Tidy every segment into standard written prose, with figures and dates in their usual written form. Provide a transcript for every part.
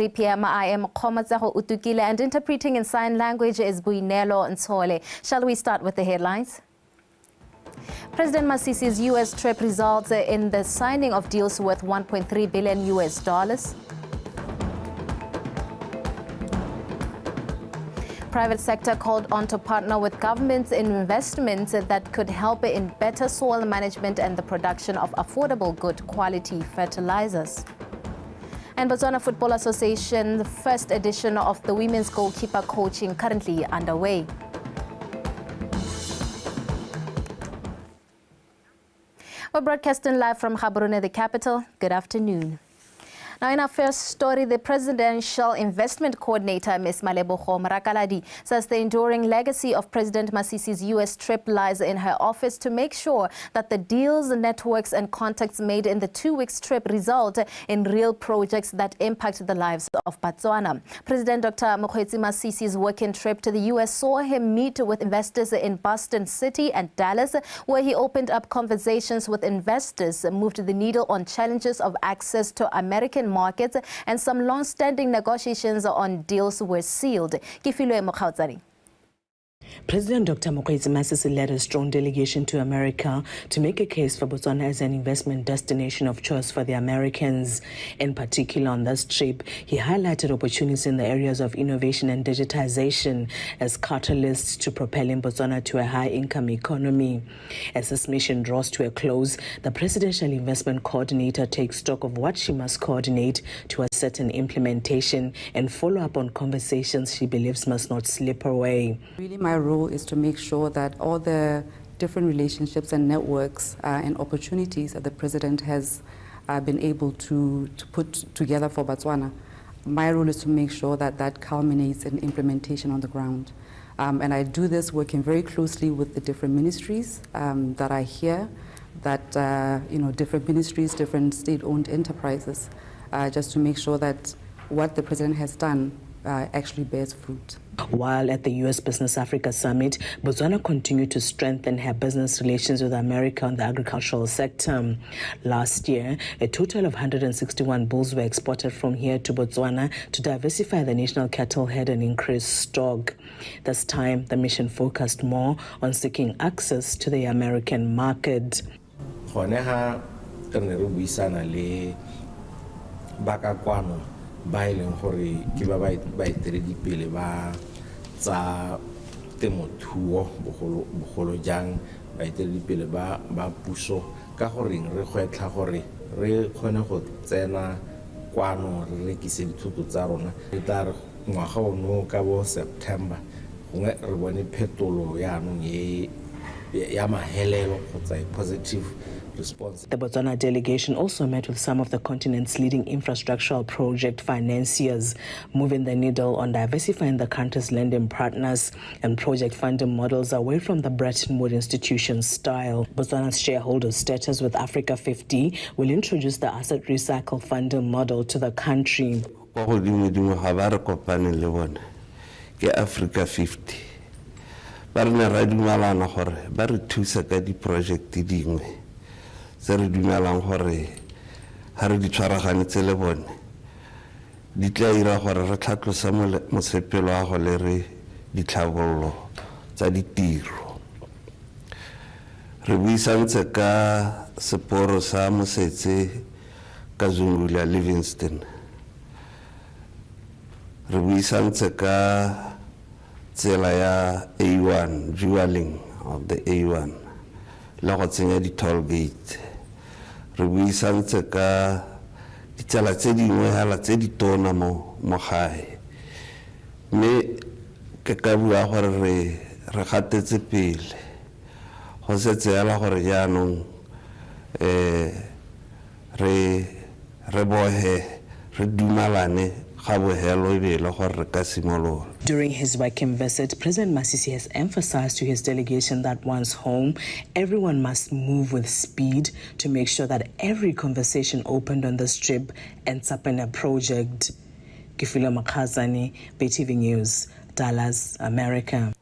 3 p.m. I am Khomatsago Utukile and interpreting in sign language is Buinelo Ntshole. Shall we start with the headlines? President Masisi's U.S. trip results in the signing of deals worth $1.3 billion US. Private sector called on to partner with governments in investments that could help in better soil management and the production of affordable, good quality fertilizers. And Botswana Football Association, the first edition of the women's goalkeeper coaching currently underway. We're broadcasting live from Gaborone, the capital. Good afternoon. Now, in our first story, the Presidential Investment Coordinator, Ms. Malebogo Marakaladi, says the enduring legacy of President Masisi's U.S. trip lies in her office to make sure that the deals, networks and contacts made in the 2-week trip result in real projects that impact the lives of Botswana. President Dr. Mokgweetsi Masisi's working trip to the U.S. saw him meet with investors in Boston City and Dallas, where he opened up conversations with investors, moved the needle on challenges of access to American markets, and some long-standing negotiations on deals were sealed. Kifilwe Mokgautsari. President Dr. Mokgweetsi Masisi led a strong delegation to America to make a case for Botswana as an investment destination of choice for the Americans. In particular, on this trip, he highlighted opportunities in the areas of innovation and digitization as catalysts to propelling Botswana to a high-income economy. As this mission draws to a close, the Presidential Investment Coordinator takes stock of what she must coordinate to a certain implementation and follow up on conversations she believes must not slip away. Really, my role is to make sure that all the different relationships and networks and opportunities that the President has been able to put together for Botswana, my role is to make sure that that culminates in implementation on the ground. And I do this working very closely with the different ministries that are here, that, different ministries, different state-owned enterprises, just to make sure that what the President has done actually bears fruit. While at the U.S. Business Africa Summit, Botswana continued to strengthen her business relations with America in the agricultural sector. Last year, a total of 161 bulls were exported from here to Botswana to diversify the national cattle herd and increase stock. This time, the mission focused more on seeking access to the American market. Ba ileng gore ke ba baeteledipele ba tsa temothuo bogolo jang baeteledipele ba puso ka gore re gwetlha gore re kgone go tsena kwano re rekise dithoto tsa rona e tla re ngwaga ono ka bo September gongwe re bone phetolo ya anong ya mahelelo kgotsa positive response. The Botswana delegation also met with some of the continent's leading infrastructural project financiers, moving the needle on diversifying the country's lending partners and project funding models away from the Bretton Woods institution style. Botswana's shareholder status with Africa 50 will introduce the asset recycle funding model to the country. Africa 50. Barne ra dumalana gore ba re thusa ka di project dingwe se re dumelang gore ha re di tshwaraganetse le bone di tla ira gore re tlhatlosa mosepelo wa go le re ditlhabollo tsa ditiro re buisantse ka seporo sa Mosetse ka Zungula Livingston re buisantse ka tsela ya A1 dualing of the A1 la go tsenya di toll gate re buisantse ka ditsela tse dingwe hala tse di tona mo gae mme ke ka bua gore re gatetse pele go setse yala gore jaanong re bohe re dumalane. During his working visit, President Masisi has emphasized to his delegation that once home, everyone must move with speed to make sure that every conversation opened on this trip ends up in a project. Kifilwe Mokgautsari, BTV News, Dallas, America.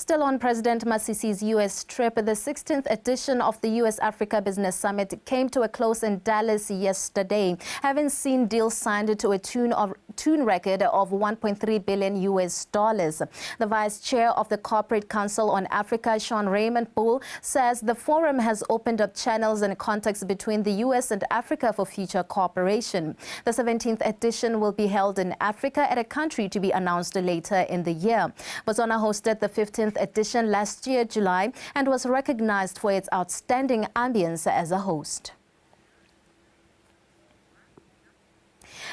Still on President Masisi's U.S. trip, the 16th edition of the U.S.-Africa Business Summit came to a close in Dallas yesterday, having seen deals signed to a tune record of $1.3 billion US. The Vice Chair of the Corporate Council on Africa, Sean Raymond Poole, says the forum has opened up channels and contacts between the U.S. and Africa for future cooperation. The 17th edition will be held in Africa at a country to be announced later in the year. Botswana hosted the 15th edition last year, July, and was recognized for its outstanding ambience as a host.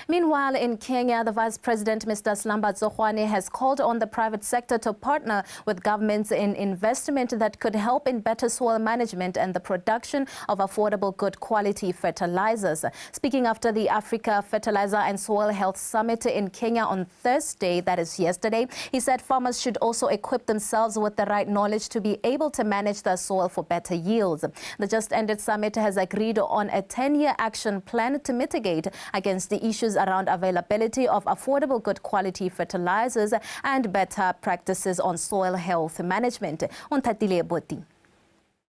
Meanwhile, in Kenya, the Vice President, Mr. BOTSWANA, has called on the private sector to partner with governments in investment that could help in better soil management and the production of affordable, good quality fertilizers. Speaking after the Africa Fertilizer and Soil Health Summit in Kenya on Thursday, that is yesterday, he said farmers should also equip themselves with the right knowledge to be able to manage their soil for better yields. The just-ended summit has agreed on a 10-year action plan to mitigate against the issues around availability of affordable, good quality fertilizers and better practices on soil health management.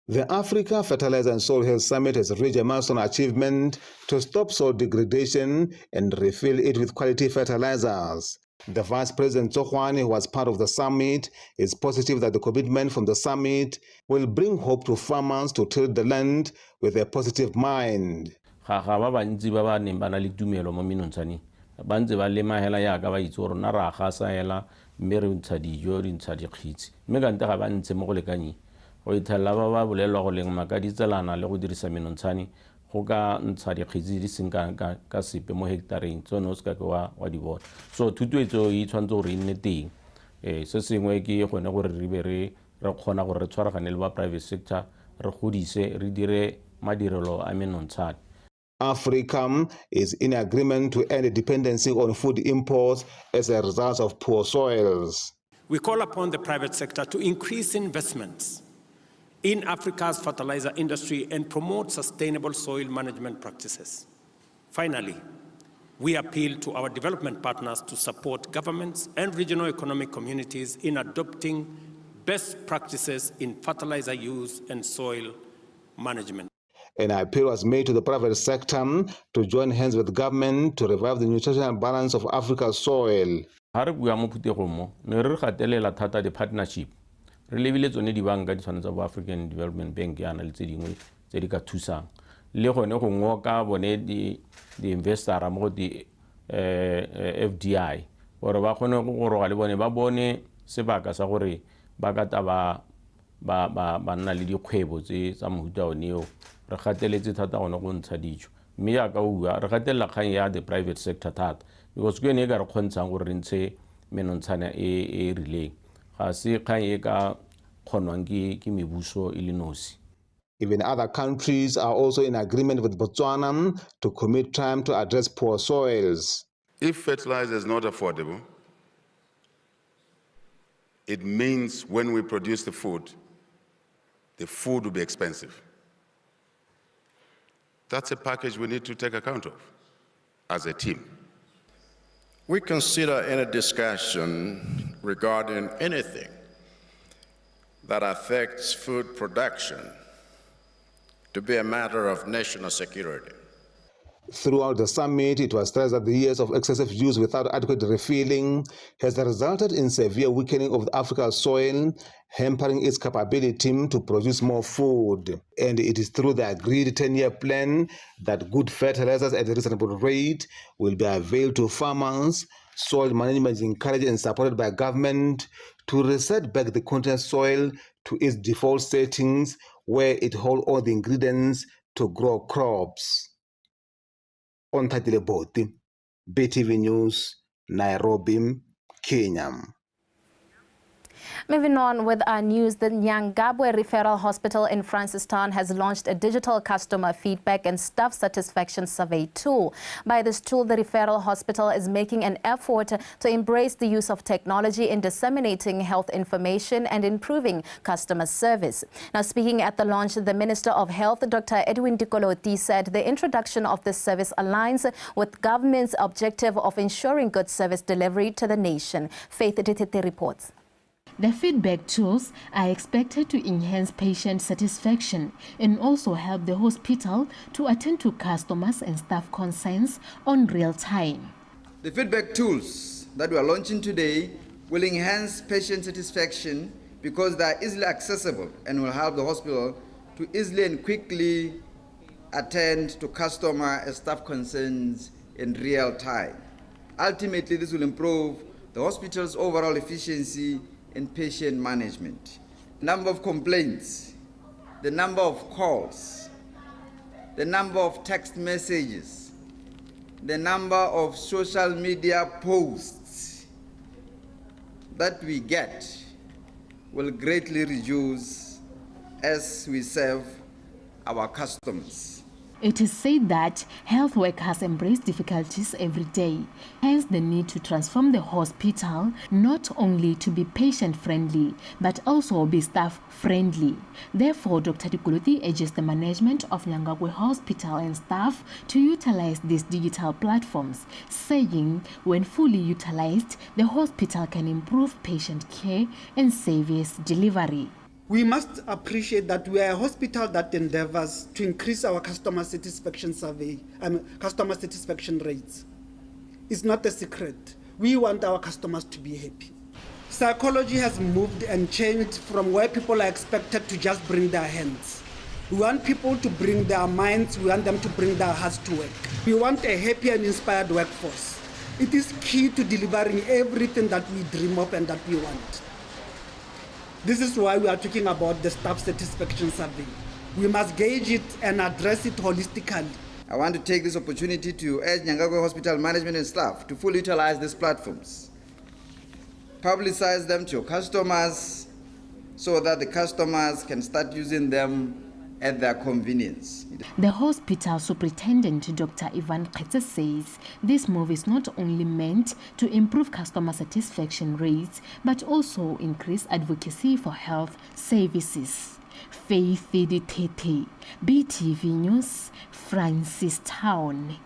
The Africa Fertilizer and Soil Health Summit has reached a milestone achievement to stop soil degradation and refill it with quality fertilizers. The Vice President BOTSWANA, who was part of the summit, is positive that the commitment from the summit will bring hope to farmers to till the land with a positive mind. Ga ba bantsi ba ba neng ba na le tumelo mo menontshane ba ntse ba lema hela ya ka ba itse gore na ra gasa hela mme re ntsha dijo re ntsha dikgitsi mme ka nte ga ba ntse mo go lekanye go ithalla ba ba bolelwa go leng maka ditselana le go dirisa menontshane go ka ntsha dikgitsi di seng ka sepe mo hektareng tsone o se ka ke wa di bona so thutuetso e tshwanetse gore e nne teng se sengwe ke gone gore re be re kgona gore re tshwaragane le ba private sector re godise re dire madirelo a menontshane. Africa is in agreement to end dependency on food imports as a result of poor soils. We call upon the private sector to increase investments in Africa's fertilizer industry and promote sustainable soil management practices. Finally, we appeal to our development partners to support governments and regional economic communities in adopting best practices in fertilizer use and soil management. An appeal was made to the private sector to join hands with government to revive the nutritional balance of Africa's soil. Hare bua mo phutegong mo ne re gatelela thata di partnership re lebile tsone di banka di tshwanetse ba African Development Bank yana le tse dingwe tse di ka thusang le gone go ngoka bone di investor mo di FDI gore ba gone go roga le bone ba bone sebaka sa gore ba ka taba ba nna le dikgwebo tse tsa mohuta oneo re gateletse thata gone go ntsha dijo mme ya ka bua re gatelela kgang ya the private sector thata because ke ene e ka re kgontshang gore re ntshe menontshana e rileng ga se kgang e ka kgonwang ke mebuso e le nosi. Even other countries are also in agreement with Botswana to commit time to address poor soils. If fertilizer is not affordable, it means when we produce the food will be expensive. That's a package we need to take account of as a team. We consider any discussion regarding anything that affects food production to be a matter of national security. Throughout the summit, it was stressed that the years of excessive use without adequate refilling has resulted in severe weakening of Africa's soil, hampering its capability to produce more food. And it is through the agreed 10-year plan that good fertilizers at a reasonable rate will be availed to farmers. Soil management is encouraged and supported by government to reset back the continent's soil to its default settings where it holds all the ingredients to grow crops. On Boti, BTV News, Nairobi, Kenya. Moving on with our news, the Nyangabwe Referral Hospital in Francistown has launched a digital customer feedback and staff satisfaction survey tool. By this tool, the referral hospital is making an effort to embrace the use of technology in disseminating health information and improving customer service. Now, speaking at the launch, the Minister of Health, Dr. Edwin Dikoloti, said the introduction of this service aligns with government's objective of ensuring good service delivery to the nation. Faith Ditete reports. The feedback tools are expected to enhance patient satisfaction and also help the hospital to attend to customers and staff concerns on real time. The feedback tools that we are launching today will enhance patient satisfaction because they are easily accessible and will help the hospital to easily and quickly attend to customer and staff concerns in real time. Ultimately, this will improve the hospital's overall efficiency in patient management. Number of complaints, the number of calls, the number of text messages, the number of social media posts that we get will greatly reduce as we serve our customers. It is said that health workers embrace difficulties every day, hence the need to transform the hospital not only to be patient-friendly, but also be staff-friendly. Therefore, Dr. Dikuluthi urges the management of Nyangagwe Hospital and staff to utilize these digital platforms, saying when fully utilized, the hospital can improve patient care and service delivery. We must appreciate that we are a hospital that endeavors to increase our customer satisfaction customer satisfaction rates. It's not a secret. We want our customers to be happy. Psychology has moved and changed from where people are expected to just bring their hands. We want people to bring their minds, we want them to bring their hearts to work. We want a happy and inspired workforce. It is key to delivering everything that we dream of and that we want. This is why we are talking about the staff satisfaction survey. We must gauge it and address it holistically. I want to take this opportunity to urge Nyangagwe Hospital management and staff to fully utilize these platforms. Publicize them to your customers so that the customers can start using them at their convenience. The hospital superintendent, Dr. Ivan Khetze, says this move is not only meant to improve customer satisfaction rates, but also increase advocacy for health services. Faith Ditete, BTV News, Francistown.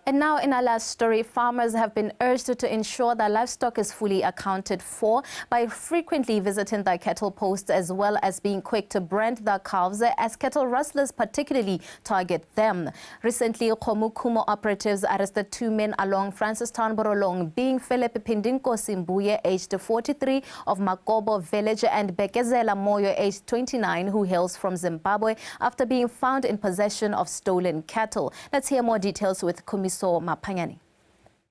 And now in our last story, farmers have been urged to ensure that livestock is fully accounted for by frequently visiting their cattle posts as well as being quick to brand their calves as cattle rustlers particularly target them. Recently, Khomukumo operatives arrested 2 men along Francistown Borolong, being Philip Pindinko Simbuye, aged 43, of Makobo village, and Bekezela Moyo, aged 29, who hails from Zimbabwe, after being found in possession of stolen cattle. Let's hear more details with Kumiso Mapanyani.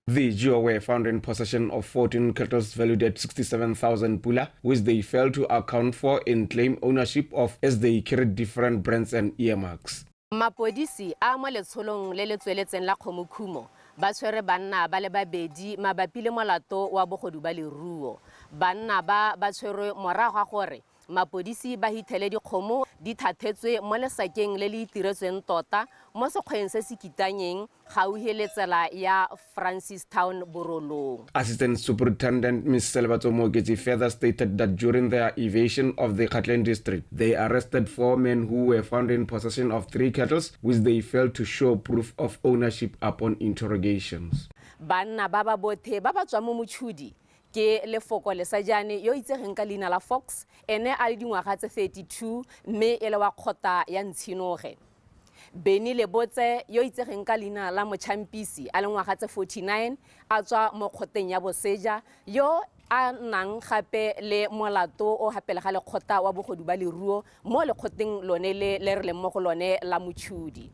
The duo were found in possession of 14 cattle valued at 67,000 pula, which they failed to account for and claim ownership of as they carried different brands and earmarks. Mapodisi a mo letsholong le le tsweletseng la Khomukumo ba tshwere banna ba le babedi mabapi le molato wa bogodu ba leruo. Banna ba tshwere morago ga gore Mapodisi ba hitele dikgomo di thathetswe mo lesakeng le le itiretsweng tota mo sekgweng se se kitanyeng gauhi le tsela ya Francistown Borolong. Assistant Superintendent Ms. Selvato Mogeti further stated that during their evasion of the Katlen district, they arrested 4 men who were found in possession of 3 cattle, which they failed to show proof of ownership upon interrogations. Banna ba ba bothe ba ba tswa mo motshudi ke lefoko le sajane yo itsegeng ka leina la Fox, ene a le dingwaga tse 32 mme e le wa kgota ya Ntshinoge. Beni Lebotse yo itsegeng ka leina la Mochampisi a le ngwaga tse 49 a tswa mo kgoteng ya Boseja yo a nang gape le molato o hapela ga lekgota wa bogodu ba leruo mo lekgoteng lone le re le mo go lone la Motshudi.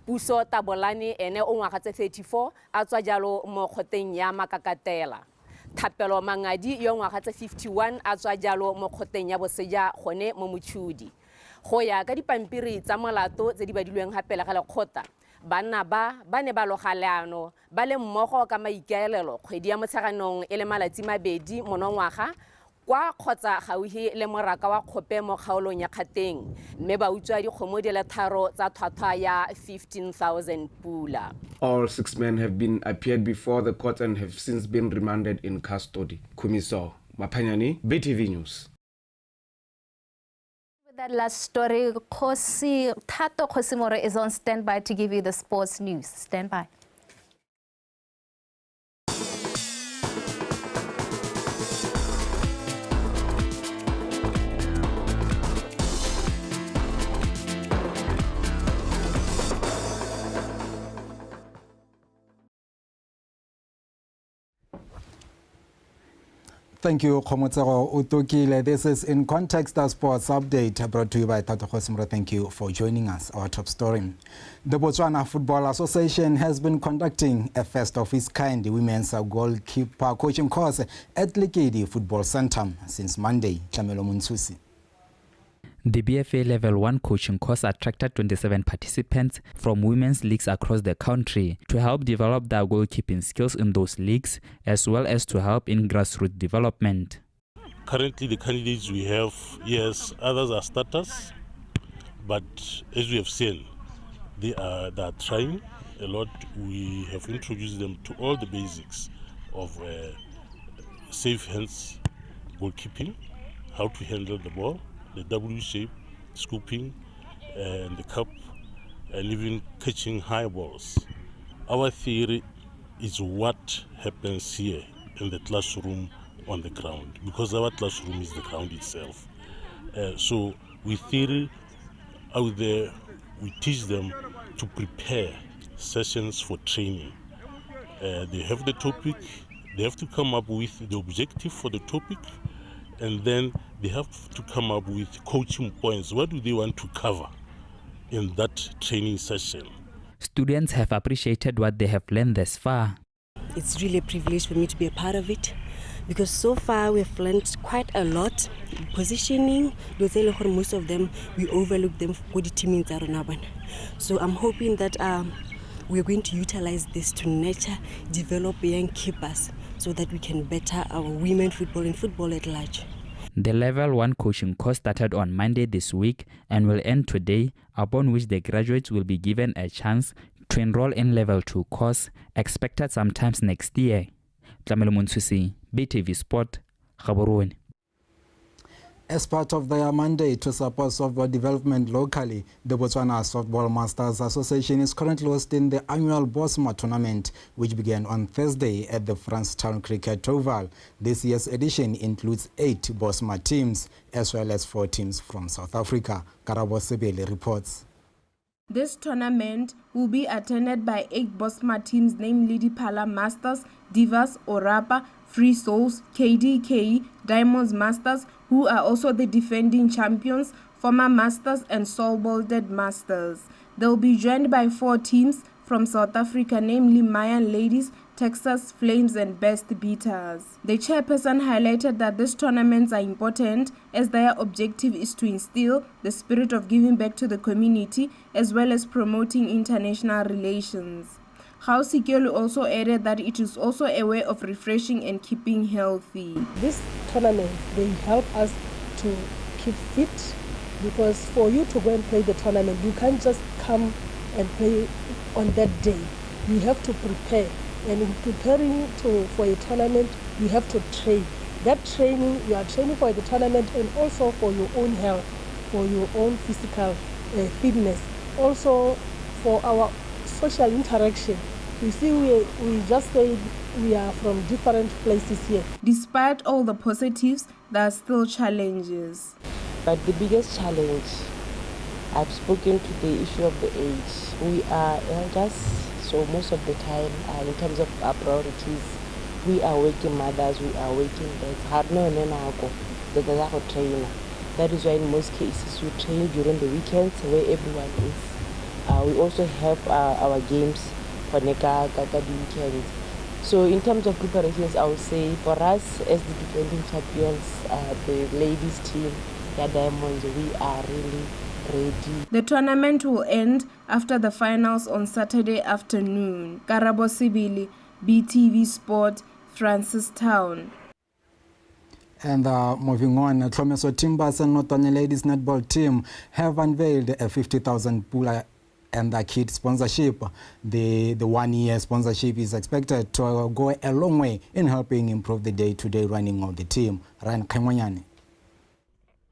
Puso Tabolani ene o ngwaga tse 34 a tswa jalo mo kgoteng ya Makakatela. Thapelo Mangadi yo ngwaga tse 51 a tswa jalo mo kgoteng ya Boseja gone mo Motshudi. Go ya ka dipampiri tsa molato tse di badilweng hapela ga lekgota, banna ba ne ba logaleano ba le mmogo ka maikaelelo kgwedi ya Motsheganong e le malatsi mabedi monongwaga kwa kgotsa gauhi le moraka wa kgope mo kgaolong ya Kgateng, mme ba utswa dikgomo di le 3 tsa thwathwa ya 15,000 pula. All 6 men have been appeared before the court and have since been remanded in custody. Kumiso Mapanyani, BTV News. With that last story, Tato Khosimore is on standby to give you the sports news. Stand by. Thank you, Khomotsego Utokile. This is In Context, a sports update brought to you by Tato Khosimro. Thank you for joining us. Our top story. The Botswana Football Association has been conducting a first of its kind women's goalkeeper coaching course at Lekedi Football Center since Monday. Tlamelo Muntsusi. The BFA Level 1 coaching course attracted 27 participants from women's leagues across the country to help develop their goalkeeping skills in those leagues, as well as to help in grassroots development. Currently, the candidates we have, yes, others are starters, but as we have seen, they are trying a lot. We have introduced them to all the basics of safe hands goalkeeping, how to handle the ball, the W shape, scooping, and the cup, and even catching high balls. Our theory is what happens here in the classroom on the ground, because our classroom is the ground itself. So with theory out there, we teach them to prepare sessions for training. They have the topic, they have to come up with the objective for the topic, and then they have to come up with coaching points. What do they want to cover in that training session? Students have appreciated what they have learned thus far. It's really a privilege for me to be a part of it, because so far we've learned quite a lot. Positioning, most of them, we overlook them for the team. So I'm hoping that we're going to utilize this to nurture, develop young keepers, so that we can better our women football and football at large. The Level 1 coaching course started on Monday this week and will end today, upon which the graduates will be given a chance to enroll in Level 2 course, expected sometimes next year. Tlamelo Muntsusi, BTV Sport, Gaborone. As part of their mandate to support softball development locally, the Botswana Softball Masters Association is currently hosting the annual BOTSWANA tournament, which began on Thursday at the Francistown Cricket Oval. This year's edition includes 8 BOTSWANA teams, as well as 4 teams from South Africa. Karabo Sebele reports. This tournament will be attended by 8 BOTSWANA teams, namely the Pala Masters, Divas, Orapa, Free Souls, KDK, Diamonds Masters, who are also the defending champions, former Masters and Soul-Bolded Masters. They'll be joined by 4 teams from South Africa, namely Mayan Ladies, Texas Flames and Best Beaters. The chairperson highlighted that these tournaments are important as their objective is to instill the spirit of giving back to the community as well as promoting international relations. Hausi Kelu also added that it is also a way of refreshing and keeping healthy. This tournament, they help us to keep fit, because for you to go and play the tournament, you can't just come and play on that day. You have to prepare, and in preparing for a tournament, you have to train. That training, you are training for the tournament and also for your own health, for your own physical fitness, also for our social interaction. You see, we just say we are from different places here. Despite all the positives, there are still challenges. But the biggest challenge, I've spoken to the issue of the age. We are elders, so most of the time, in terms of our priorities, we are working mothers, we are working dads. That is why in most cases we train during the weekends where everyone is. We also have our games for Neka weekends. So in terms of preparations, I would say for us as the defending champions, the ladies team, the Diamonds, we are really ready. The tournament will end after the finals on Saturday afternoon. Karabo Sibili, BTV Sport, Francistown. And moving on, Tlomeso Timbers and Notanya Ladies Netball Team have unveiled a 50,000 Pula and the kid sponsorship. The 1-year sponsorship is expected to go a long way in helping improve the day-to-day running of the team. Ryan Kaimonyane.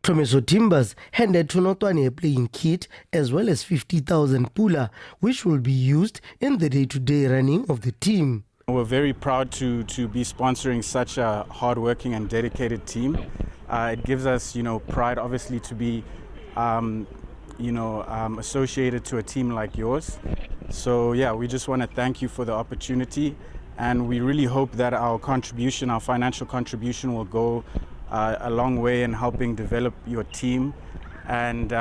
Tlomeso Timbers handed to Notwane a playing kit as well as 50,000 Pula, which will be used in the day-to-day running of the team. We're very proud to be sponsoring such a hardworking and dedicated team. It gives us, pride, obviously, to be associated to a team like yours. So yeah, we just want to thank you for the opportunity. And we really hope that our contribution, our financial contribution, will go a long way in helping develop your team. And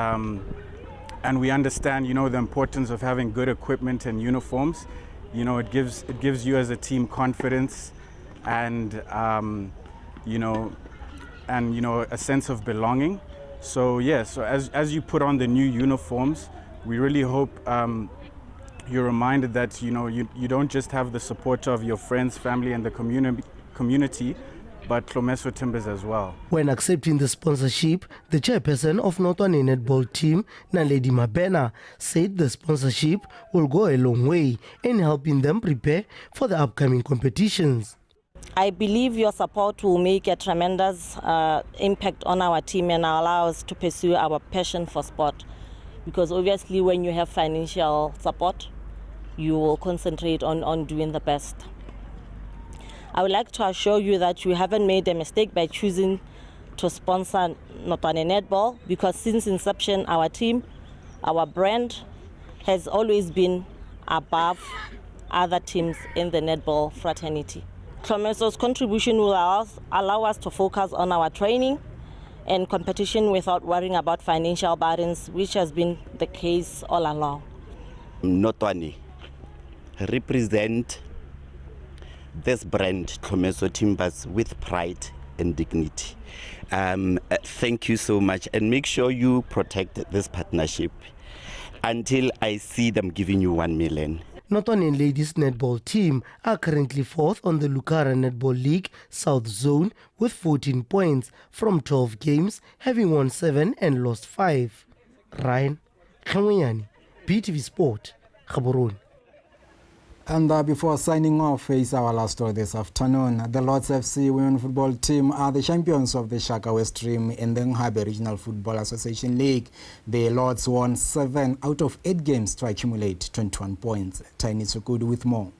we understand, the importance of having good equipment and uniforms. It gives you as a team confidence and a sense of belonging. So as you put on the new uniforms, we really hope you're reminded that you don't just have the support of your friends, family, and the community, but Hlomeso Timbers as well. When accepting the sponsorship, the chairperson of Notwane netball team, Naledi Mabena, said the sponsorship will go a long way in helping them prepare for the upcoming competitions. I believe your support will make a tremendous impact on our team and allow us to pursue our passion for sport. Because obviously when you have financial support, you will concentrate on doing the best. I would like to assure you that you haven't made a mistake by choosing to sponsor Notwane Netball, because since inception, our team, our brand has always been above other teams in the netball fraternity. Hlomeso's contribution will allow us to focus on our training and competition without worrying about financial burdens, which has been the case all along. Notwane represent this brand, Hlomeso Timbers, with pride and dignity. Thank you so much, and make sure you protect this partnership until I see them giving you 1 million. Notwane ladies netball team are currently 4th on the Lukara Netball League South Zone with 14 points from 12 games, having won 7 and lost 5. Ryan Khamuyani, BTV Sport, Gaborone. And before signing off, is our last story this afternoon. The Lords FC women football team are the champions of the Shakawe stream in the Nghabe Regional Football Association League. The Lords won 7 out of 8 games to accumulate 21 points. Tiny Sukudu with more.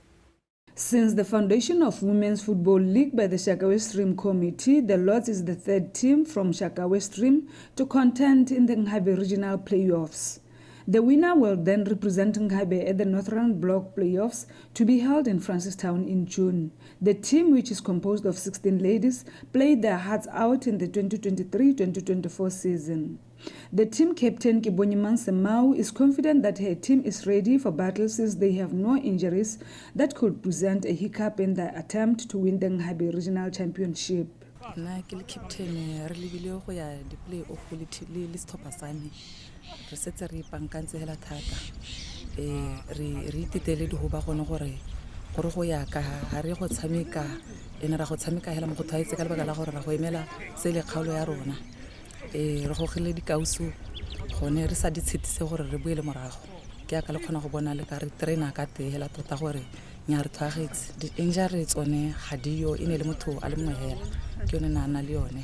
Since the foundation of Women's Football League by the Shakawe Stream Committee, the Lords is the 3rd team from Shakawe Stream to contend in the Nghabe Regional Playoffs. The winner will then represent Nghabe at the Northern Block Playoffs to be held in Francistown in June. The team, which is composed of 16 ladies, played their hearts out in the 2023-2024 season. The team captain Kibonyiman Semau is confident that her team is ready for battle since they have no injuries that could present a hiccup in their attempt to win the Nghabe Regional Championship. Re setse re ipankantse hela thata re ititele di hoba gone gore go ya ka ha re go tshameka ene ra go tshameka hela mo go thaetse ka lebaka la gore ra go emela se le kgaolo ya rona re go gile dikausu gone re sa ditshitise gore re boele morago ke aka le khona go bona le ka re trainer ka te hela tota gore nya re twagetse di injury tsone ga dio ene le motho a le mongwe hela ke yone nana le yone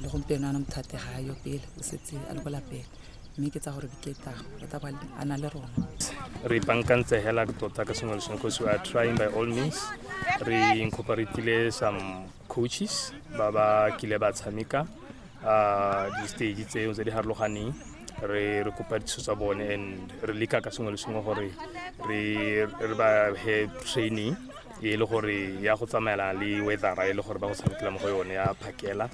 le go mpena ana mthate ga yo pele o setse a le bolapeng. Re pankantse hela tota ka sengwe le sengwe because we are trying by all means. Re incorporatile some coaches ba kile ba tshameka di stage tseo tse di harologaneng re kopa dithuso tsa bone and re leka ka sengwe le sengwe gore re ba he training e le gore ya go tsamaela le weather e le gore ba go tshamekela mo go yone ya phakela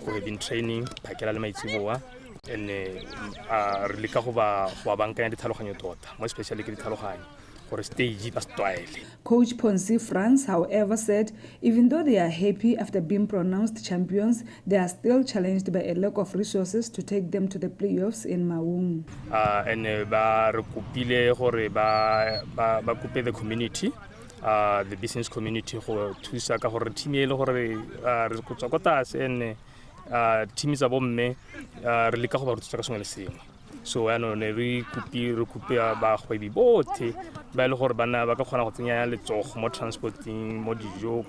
we have been training phakela le maitsiboa and re leka go ba bankanya ditlhaloganyo tota mo especially ke ditlhaloganyo gore stage ba style. Coach Ponsi France, however, said even though they are happy after being pronounced champions, they are still challenged by a lack of resources to take them to the playoffs in Maung. And ba re kopile gore ba kope the community, the business community go thusa ka gore team e le gore re go tswa ko tlase and team tsa bomme re leka go ba rutsa ka sengwe le sengwe. So I know re kope ba kgwebi botlhe ba ile gore bana ba ka kgona go tsenya letsogo mo transporting mo dijo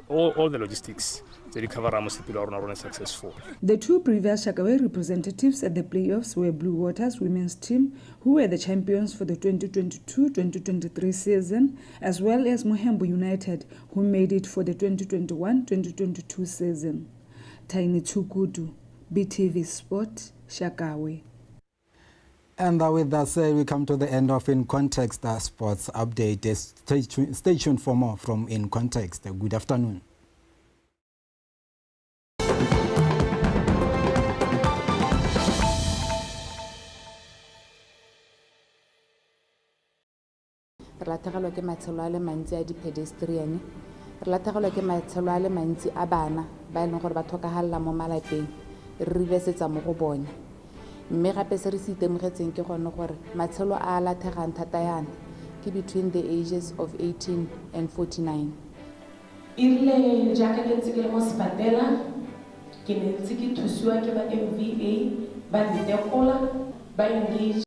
all the logistics tse di cover mo sepilo rona rona successful. The two previous Shakawe representatives at the playoffs were Blue Waters women's team, who were the champions for the 2022-2023 season, as well as Mohembo United, who made it for the 2021-2022 season. Tiny Tsukudu, BTV Sport, Shakawe. And with that said, we come to the end of In Context Sports Update. Stay tuned for more from In Context. Good afternoon. Re latlhegelwa ke matshelo a le mantsi a di-pedestrian, re latlhegelwa ke matshelo a le mantsi a bana ba e leng gore ba tlhokagalela mo malapeng, re ribesetsa mo go bone. Mme gape se re se itemogetseng ke gone gore matshelo a latlhegang thata yana ke between the ages of 18 and 49. Irile jaaka ke ntse ke le mo sepatela ke ne ntse ke thusiwa ke ba MVA ba ntekola ba engage